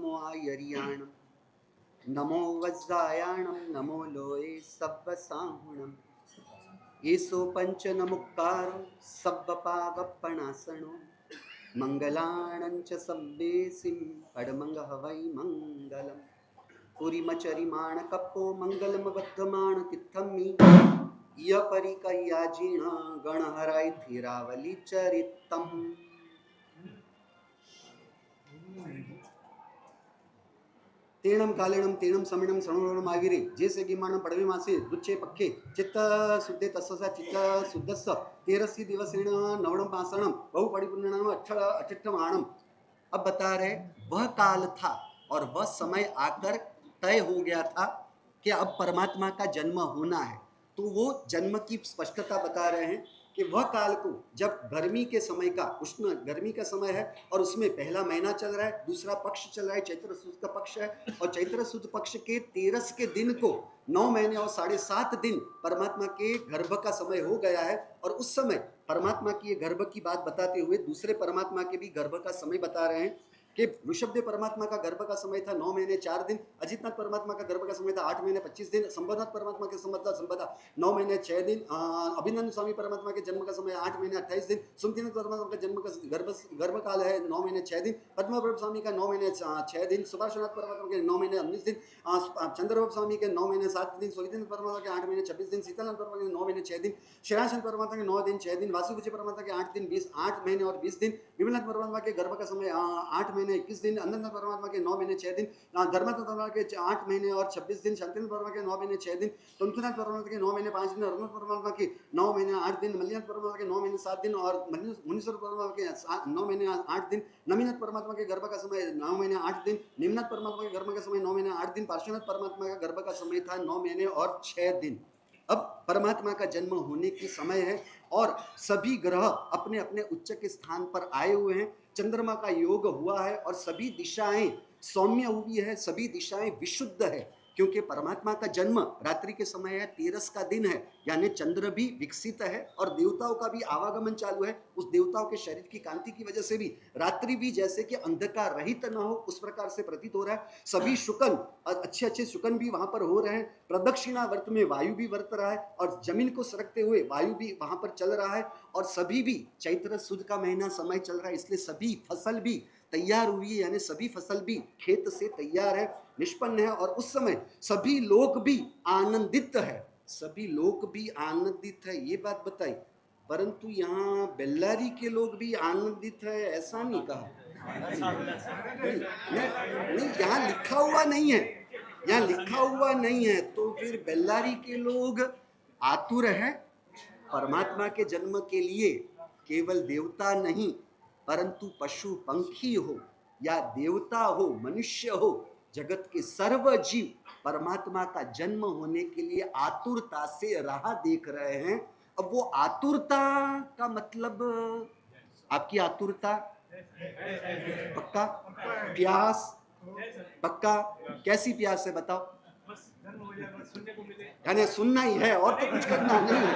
नमो आयर्याणम नमो वज्रायाणम नमो लोये सव्वसाहुणम येसो पंचनमुक्कारो सव्वपावपणासनो मंगलाणंच सव्वेसिं अडमंग हवै मंगलम पुरीमचरिमाण कप्पो मंगलम बद्धमाण तिथम्मि य परिकय्याजिण गणहराय थिरावली चरितम। तेणम कालेणम तेणम समिणम सणुरणम आगिरे जैसे गिमाणम पडवे मासे दुच्चे पक्के चित्त शुद्धे तस्सा चित्त शुद्धस्स तेरसी दिवसेण नवणम पासणम बहु परिपूर्णम अठठमाणम। अब बता रहे वह काल था और वह समय आकर तय हो गया था कि अब परमात्मा का जन्म होना है। तो वो जन्म की स्पष्टता बता रहे हैं कि वह काल को जब गर्मी के समय का उष्ण गर्मी का समय है और उसमें पहला महीना चल रहा है, दूसरा पक्ष चल रहा है, चैत्र सुद का पक्ष है और चैत्र सुद पक्ष के 13 के दिन को 9 महीने और 7.5 दिन परमात्मा के गर्भ का समय हो गया है। और उस समय परमात्मा की ये गर्भ की बात बताते हुए दूसरे परमात्मा के भी गर्भ का समय बता रहे हैं कि ऋषभदेव परमात्मा का गर्भ का समय था 9 महीने 4 दिन, अजितनाथ परमात्मा का गर्भ का समय था 8 महीने 25 दिन, संबरनाथ परमात्मा के समय था 9 महीने 6 दिन, अभिनंदन स्वामी परमात्मा के जन्म का समय 8 महीने 28 दिन, सुमतिनाथ परमात्मा का जन्म का गर्भ काल है 9 महीने 6 दिन, पद्मप्रभ स्वामी का 9 महीने 6 दिन, सुभाषनाथ परमात्मा के 9 महीने 19 दिन, चंद्रप्रभ स्वामी के 9 महीने 7 दिन, सुविधिनाथ परमात्मा के 8 महीने 26 दिन, सीतानाथ परमात्मा के 9 महीने 6 दिन, श्रेयासन परमात्मा के 9 दिन 6 दिन, वासुविजय परमात्मा के 8 महीने और 20 दिन, विमलनाथ परमात्मा के गर्भ का समय 8 महीने 21 दिन, अनंत परमात्मा के 9 महीने 6 दिन, धर्मनाथ परमात्मा के 8 महीने और 26 दिन, शांतिनाथ परमात्मा के 9 महीने 6 दिन, तुलसीनाथ परमात्मा के 9 महीने 5 दिन, रघुनाथ परमात्मा के 9 महीने 8 दिन, मल्लिनाथ परमात्मा के 9 महीने 7 दिन और मुनीश्वर परमात्मा के 9 महीने 8 दिन, नमीनाथ परमात्मा के गर्भ का समय 9 महीने 8 दिन, निम्नाथ परमात्मा के गर्भ का समय 9 महीने 8 दिन, पार्श्वनाथ परमात्मा का गर्भ का समय था 9 महीने और 6 दिन। अब परमात्मा का जन्म होने की समय है और सभी ग्रह अपने अपने उच्च के स्थान पर आए हुए हैं। चंद्रमा का योग हुआ है और सभी दिशाएं सौम्य हुई है, सभी दिशाएं विशुद्ध है क्योंकि परमात्मा का जन्म रात्रि के समय है, 13 का दिन है, यानी चंद्र भी विकसित है और देवताओं का भी आवागमन चालू है। उस देवताओं के शरीर की कांति की वजह से भी रात्रि भी जैसे कि अंधकार रहित न हो उस प्रकार से प्रतीत हो रहा है। सभी शुकन अच्छे अच्छे शुकन भी वहां पर हो रहे हैं, प्रदक्षिणा वर्त में वायु भी वर्त रहा है और जमीन को सरकते हुए वायु भी वहां पर चल रहा है और सभी भी चैत्र सुद का महीना समय चल रहा है, इसलिए सभी फसल भी तैयार हुई है, यानी सभी फसल भी खेत से तैयार है, निष्पन्न है और उस समय सभी लोग भी आनंदित है, सभी लोग भी आनंदित है, ये बात बताई। परंतु यहाँ बेल्लारी के लोग भी आनंदित है ऐसा नहीं कहा, नहीं यहाँ लिखा हुआ नहीं है, यहाँ लिखा हुआ नहीं है। तो फिर बेल्लारी के लोग आतुर है परमात्मा के जन्म के लिए, केवल देवता नहीं परंतु पशु पंखी हो या देवता हो मनुष्य हो, जगत के सर्व जीव परमात्मा का जन्म होने के लिए आतुरता से राह देख रहे हैं। अब वो आतुरता का मतलब आपकी आतुरता पक्का प्यास पक्का कैसी प्यास है बताओ, यानी सुनना ही है और तो कुछ करना नहीं है।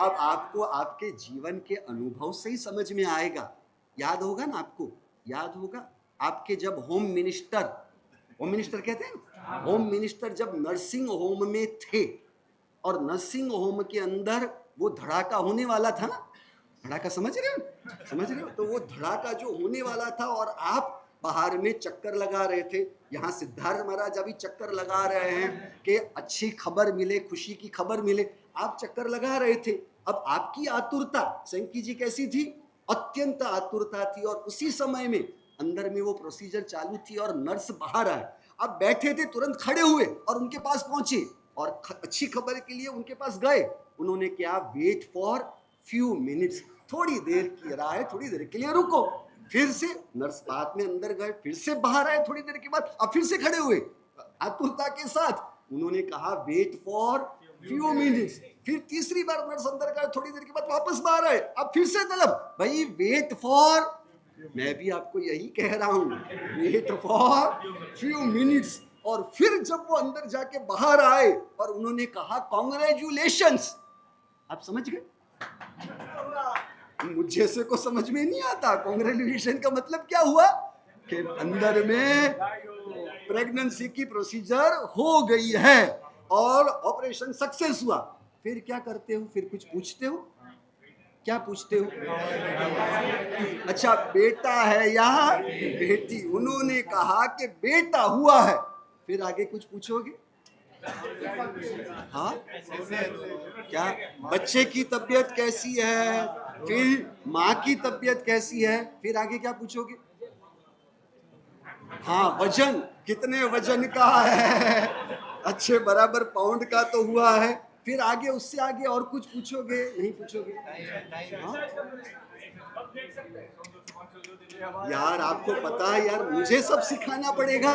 अब आपको आपके जीवन के अनुभव से ही समझ में आएगा, याद होगा ना, आपको याद होगा आपके जब होम मिनिस्टर कहते हैं, होम मिनिस्टर जब नर्सिंग होम में थे और नर्सिंग होम के अंदर वो धड़ाका होने वाला था ना, धड़ाका समझ रहे हो, तो वो धड़ाका जो होने वाला था और आप बाहर में चक्कर लगा रहे थे, यहाँ सिद्धार्थ महाराज अभी चक्कर लगा रहे हैं कि अच्छी खबर मिले, खुशी की खबर मिले, आप चक्कर लगा रहे थे। अब आपकी आतुरता सैंकी जी कैसी थी, अत्यंत आतुरता थी और उसी समय में अंदर में वो प्रोसीजर चालू थी और नर्स बाहर आए, अब बैठे थे तुरंत खड़े हुए और उनके पास पहुंचे और अच्छी खबर के लिए उनके पास गए। उन्होंने क्या, वेट फॉर फ्यू मिनट्स, थोड़ी देर की राह है, थोड़ी देर के लिए रुको। फिर से नर्स बाद में अंदर गए, फिर से बाहर आए थोड़ी देर के बाद, अब फिर से खड़े हुए आतुरता के साथ। उन्होंने कहा वेट फॉर फ्यू मिनट्स, फिर तीसरी बार नर्स अंदर गए, थोड़ी देर के बाद वापस बाहर आए, अब फिर से तलब भाई वेट फॉर, मैं भी आपको यही कह रहा हूं, वेट फॉर फ्यू मिनट्स। और फिर जब वो अंदर जाके बाहर आए और उन्होंने कहा कॉन्ग्रेचुलेशंस, आप समझ गए, मुझे से को समझ में नहीं आता कॉन्ग्रेचुलेशन का मतलब क्या हुआ। कि अंदर में प्रेगनेंसी की प्रोसीजर हो गई है और ऑपरेशन सक्सेस हुआ, फिर क्या करते हो? फिर कुछ पूछते हो? क्या पूछते हो? अच्छा बेटा है या बेटी? उन्होंने कहा कि बेटा हुआ है, फिर आगे कुछ पूछोगे? हाँ, क्या बच्चे की तबीयत कैसी है, फिर माँ की तबीयत कैसी है, फिर आगे क्या पूछोगे? हाँ, वजन कितने वजन का है, अच्छे बराबर पाउंड का तो हुआ है, फिर आगे उससे आगे और कुछ पूछोगे? नहीं पूछोगे। हाँ? यार आपको पता है यार, मुझे सब सिखाना पड़ेगा।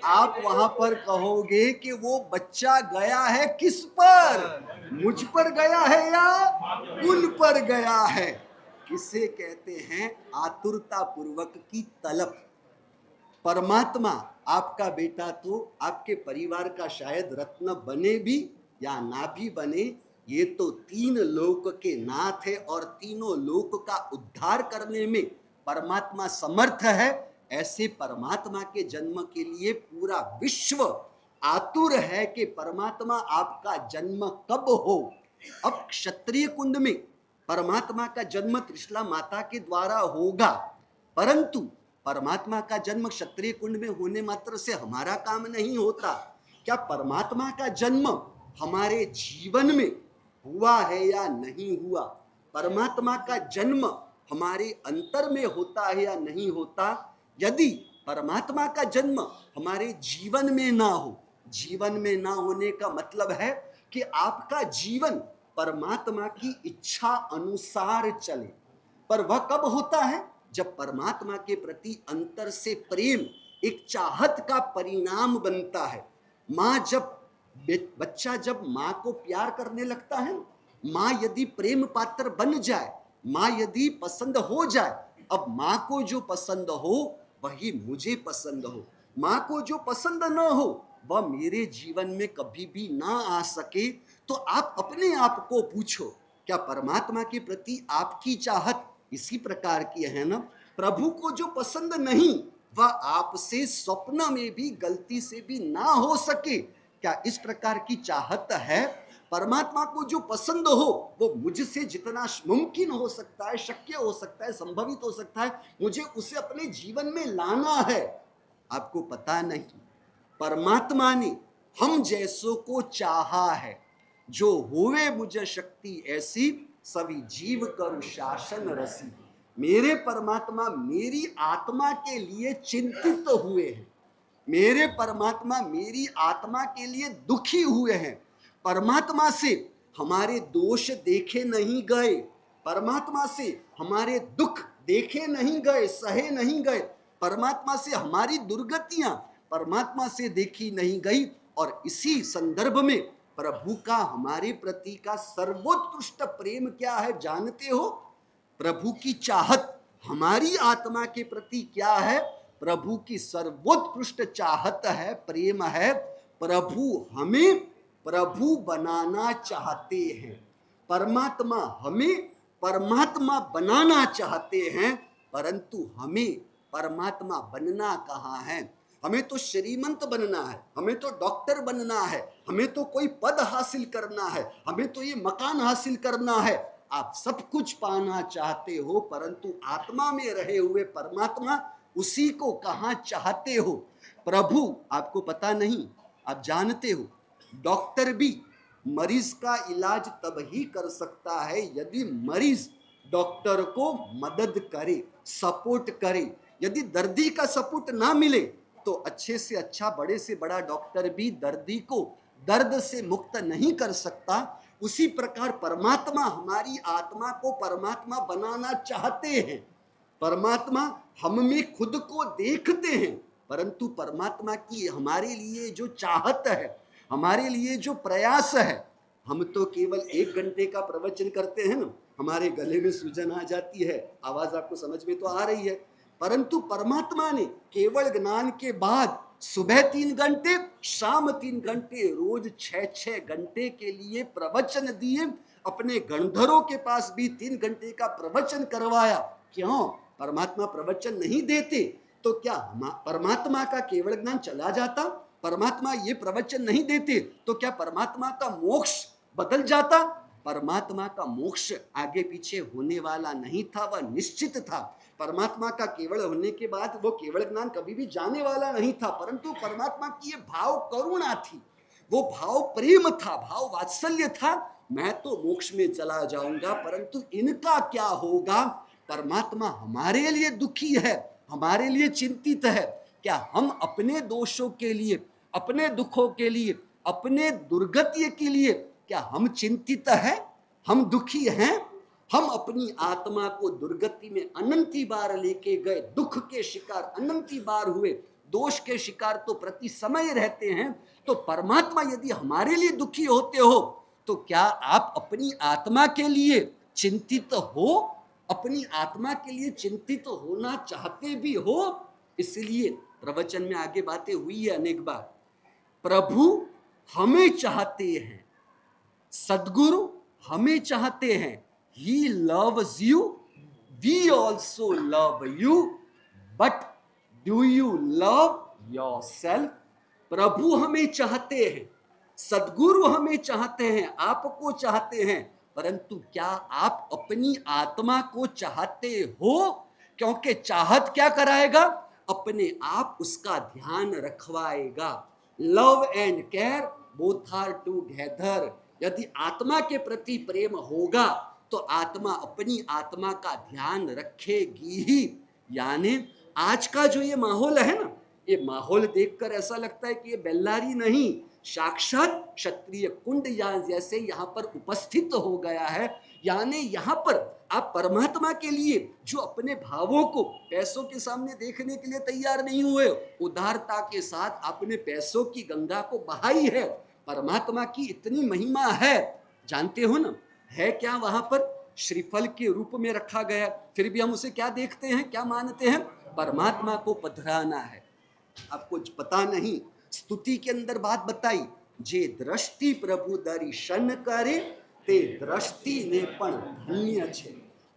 आप वहां पर कहोगे कि वो बच्चा गया है किस पर? मुझ पर गया है या उन पर गया है? किसे कहते हैं आतुरता पूर्वक की तलब। परमात्मा आपका बेटा तो आपके परिवार का शायद रत्न बने भी या ना भी बने, ये तो तीन लोक के नाथ है और तीनों लोक का उद्धार करने में परमात्मा समर्थ है। ऐसे परमात्मा के जन्म के लिए पूरा विश्व आतुर है कि परमात्मा आपका जन्म कब हो। अब क्षत्रिय कुंड में परमात्मा का जन्म त्रिशला माता के द्वारा होगा, परंतु परमात्मा का जन्म क्षत्रिय कुंड में होने मात्र से हमारा काम नहीं होता। क्या परमात्मा का जन्म हमारे जीवन में हुआ है या नहीं हुआ? परमात्मा का जन्म हमारे अंतर में होता है या नहीं होता? यदि परमात्मा का जन्म हमारे जीवन में ना हो, जीवन में ना होने का मतलब है कि आपका जीवन परमात्मा की इच्छा अनुसार चले। पर वह कब होता है? जब परमात्मा के प्रति अंतर से प्रेम एक चाहत का परिणाम बनता है। माँ जब बच्चा जब माँ को प्यार करने लगता है, माँ यदि प्रेम पात्र बन जाए, माँ यदि पसंद हो जाए, अब माँ को जो पसंद हो वही मुझे पसंद हो, माँ को जो पसंद न हो वह मेरे जीवन में कभी भी ना आ सके। तो आप अपने आप को पूछो, क्या परमात्मा के प्रति आपकी चाहत इसी प्रकार की है ना? प्रभु को जो पसंद नहीं वह आपसे स्वप्न में भी गलती से भी ना हो सके, क्या इस प्रकार की चाहत है? परमात्मा को जो पसंद हो वो मुझसे जितना मुमकिन हो सकता है, शक्य हो सकता है, संभवित हो सकता है, मुझे उसे अपने जीवन में लाना है। आपको पता नहीं, परमात्मा ने हम जैसों को चाहा है। जो होवे मुझे शक्ति ऐसी, सभी जीव करू शासन रसी। मेरे परमात्मा मेरी आत्मा के लिए चिंतित हुए हैं, मेरे परमात्मा मेरी आत्मा के लिए दुखी हुए हैं। परमात्मा से हमारे दोष देखे नहीं गए, परमात्मा से हमारे दुख देखे नहीं गए, सहे नहीं गए, परमात्मा से हमारी दुर्गतियां परमात्मा से देखी नहीं गई। और इसी संदर्भ में प्रभु का हमारे प्रति का सर्वोत्कृष्ट प्रेम क्या है जानते हो? प्रभु की चाहत हमारी आत्मा के प्रति क्या है? प्रभु की सर्वोत्कृष्ट चाहत है, प्रेम है। प्रभु हमें प्रभु बनाना चाहते हैं, परमात्मा हमें परमात्मा बनाना चाहते हैं, परंतु हमें परमात्मा बनना कहाँ है? हमें तो श्रीमंत बनना है, हमें तो डॉक्टर बनना है, हमें तो कोई पद हासिल करना है, हमें तो ये मकान हासिल करना है। आप सब कुछ पाना चाहते हो, परंतु आत्मा में रहे हुए परमात्मा उसी को कहाँ चाहते हो? प्रभु आपको पता नहीं, आप जानते हो डॉक्टर भी मरीज का इलाज तब ही कर सकता है यदि मरीज डॉक्टर को मदद करे, सपोर्ट करे। यदि दर्दी का सपोर्ट ना मिले तो अच्छे से अच्छा, बड़े से बड़ा डॉक्टर भी दर्दी को दर्द से मुक्त नहीं कर सकता। उसी प्रकार परमात्मा हमारी आत्मा को परमात्मा बनाना चाहते हैं। परमात्मा हम में खुद को देखते हैं, परंतु परमात्मा की हमारे लिए जो चाहत है, हमारे लिए जो प्रयास है, हम तो केवल 1 घंटे का प्रवचन करते हैं ना, हमारे गले में सूजन आ जाती है, आवाज आपको समझ में तो आ रही है, परंतु परमात्मा ने केवल ज्ञान के बाद सुबह 3 घंटे, शाम 3 घंटे, रोज 6-6 घंटे के लिए प्रवचन दिए। अपने गणधरों के पास भी 3 घंटे का प्रवचन करवाया। क्यों? परमात्मा प्रवचन नहीं देते तो क्या परमात्मा का केवल ज्ञान चला जाता? परमात्मा ये प्रवचन नहीं देते तो क्या परमात्मा का मोक्ष बदल जाता? परमात्मा का मोक्ष आगे पीछे होने वाला नहीं था, वह निश्चित था। परमात्मा का केवल होने के बाद वो केवल ज्ञान कभी भी जाने वाला नहीं था, परंतु परमात्मा की ये भाव करुणा थी, वो भाव प्रेम था, भाव वात्सल्य था। मैं तो मोक्ष में चला जाऊंगा, परंतु इनका क्या होगा? परमात्मा हमारे लिए दुखी है, हमारे लिए चिंतित है। क्या हम अपने दोषों के लिए, अपने दुखों के लिए, अपने दुर्गति के लिए क्या हम चिंतित हैं? हम दुखी हैं? हम अपनी आत्मा को दुर्गति में अनंती बार लेके गए, दुख के शिकार अनंती बार हुए, दोष के शिकार तो प्रति समय रहते हैं। तो परमात्मा यदि हमारे लिए दुखी होते हो तो क्या आप अपनी आत्मा के लिए चिंतित हो? अपनी आत्मा के लिए चिंतित होना चाहते भी हो? इसलिए प्रवचन में आगे बातें हुई है अनेक बार। प्रभु हमें चाहते हैं, सदगुरु हमें चाहते हैं। He loves you, we also love you, but do you love yourself? प्रभु हमें चाहते हैं, सदगुरु हमें चाहते हैं, आपको चाहते हैं, परंतु क्या आप अपनी आत्मा को चाहते हो? क्योंकि चाहत क्या कराएगा? अपने आप उसका ध्यान रखवाएगा। Love and care both are together. यदि आत्मा के प्रति प्रेम होगा तो आत्मा अपनी आत्मा का ध्यान रखेगी ही। यानी आज का जो ये माहौल है ना, ये माहौल देखकर ऐसा लगता है कि ये बेल्लारी नहीं, साक्षात क्षत्रिय कुंड जैसे यहाँ पर उपस्थित हो गया है। यानी यहाँ पर आप परमात्मा के लिए जो अपने भावों को पैसों के सामने देखने के लिए तैयार नहीं हुए, उदारता के साथ आपने पैसों की गंगा को बहाई है। परमात्मा की इतनी महिमा है, जानते हो ना, है क्या? वहां पर श्रीफल के रूप में रखा गया, फिर भी हम उसे क्या देखते हैं, क्या मानते हैं? परमात्मा को पधराना है। आपको पता नहीं, स्तुति के अंदर बात बताई, जे दृष्टि प्रभु दर्शन करे ते दृष्टि ने पण धन्य छे।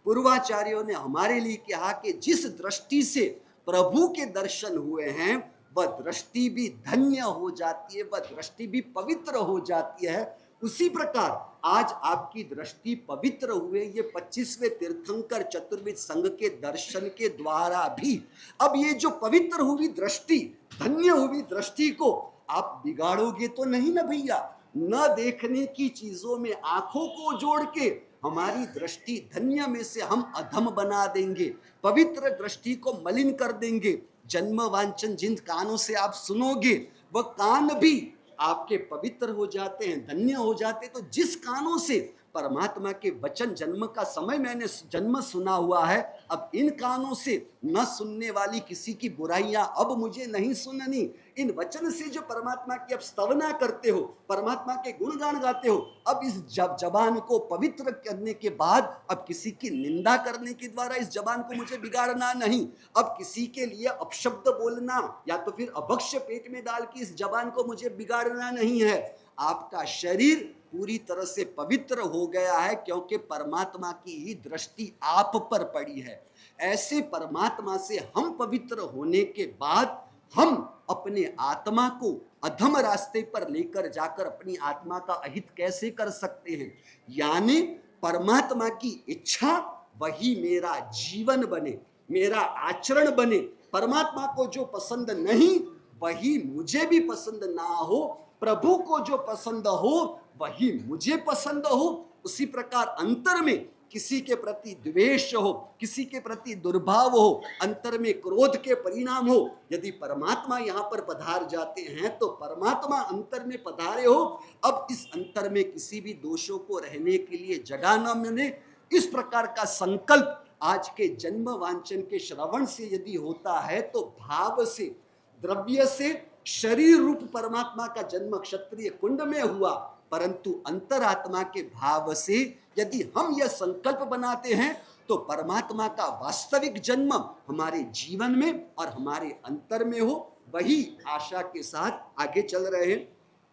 पूर्वाचार्यों ने हमारे लिए कहा कि जिस दृष्टि से प्रभु के दर्शन हुए हैं वह दृष्टि भी धन्य हो जाती है, वह दृष्टि भी पवित्र हो जाती है। उसी प्रकार आज आपकी दृष्टि पवित्र हुए ये 25वें तीर्थंकर चतुर्विध संघ के दर्शन के द्वारा भी। अब ये जो पवित्र हुई दृष्टि, धन्य हुई दृष्टि को आप बिगाड़ोगे तो नहीं ना भैया। न देखने की चीजों में आंखों को जोड़ के हमारी दृष्टि धन्य में से हम अधम बना देंगे, पवित्र दृष्टि को मलिन कर देंगे। जन्म वांछन जिन कानों से आप सुनोगे वह कान भी आपके पवित्र हो जाते हैं, धन्य हो जाते। तो जिस कानों से परमात्मा के वचन, जन्म का समय मैंने जन्म सुना हुआ है, अब इन कानों से न सुनने वाली किसी की बुराइयां अब मुझे नहीं सुननी। इन वचन से जो परमात्मा की अब स्तवना करते हो, परमात्मा के गुणगान गाते हो, अब इस जबान को पवित्र करने के बाद अब किसी की निंदा करने के द्वारा इस जबान को मुझे बिगाड़ना नहीं। अब किसी के लिए अपशब्द बोलना या तो फिर अभक्ष्य पेट में डाल के इस जबान को मुझे बिगाड़ना नहीं है। आपका शरीर पूरी तरह से पवित्र हो गया है क्योंकि परमात्मा की ही दृष्टि आप पर पड़ी है। ऐसे परमात्मा से हम पवित्र होने के बाद हम अपने आत्मा को अधम रास्ते पर लेकर जाकर अपनी आत्मा का अहित कैसे कर सकते हैं? यानी परमात्मा की इच्छा वही मेरा जीवन बने, मेरा आचरण बने। परमात्मा को जो पसंद नहीं वही मुझे भी पसंद ना हो, प्रभु को जो पसंद हो वही मुझे पसंद हो। उसी प्रकार अंतर में किसी के प्रति द्वेष हो, किसी के प्रति दुर्भाव हो, अंतर में क्रोध के परिणाम हो, यदि परमात्मा यहाँ पर पधार जाते हैं तो परमात्मा अंतर में पधारे हो। अब इस अंतर में किसी भी दोषों को रहने के लिए जगह न मिले, इस प्रकार का संकल्प आज के जन्म वांछन के श्रवण से यदि होता है तो भाव से, द्रव्य से शरीर रूप परमात्मा का जन्म क्षत्रिय कुंड में हुआ, परंतु अंतरात्मा के भाव से यदि हम यह संकल्प बनाते हैं तो परमात्मा का वास्तविक जन्म हमारे जीवन में और हमारे अंतर में हो। वही आशा के साथ आगे चल रहे हैं।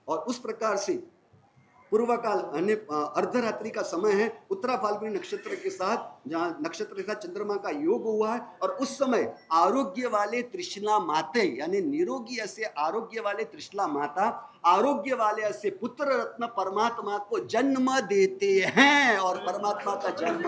और उस प्रकार से पूर्व काल अन्य अर्धरात्रि का समय है, उत्तरा फाल्गुनी नक्षत्र के साथ, जहाँ नक्षत्र के साथ चंद्रमा का योग हुआ है। और उस समय आरोग्य वाले त्रिशला माते, यानी निरोगी ऐसे आरोग्य वाले त्रिशला माता आरोग्य वाले ऐसे पुत्र रत्न परमात्मा को जन्म देते हैं और परमात्मा का जन्म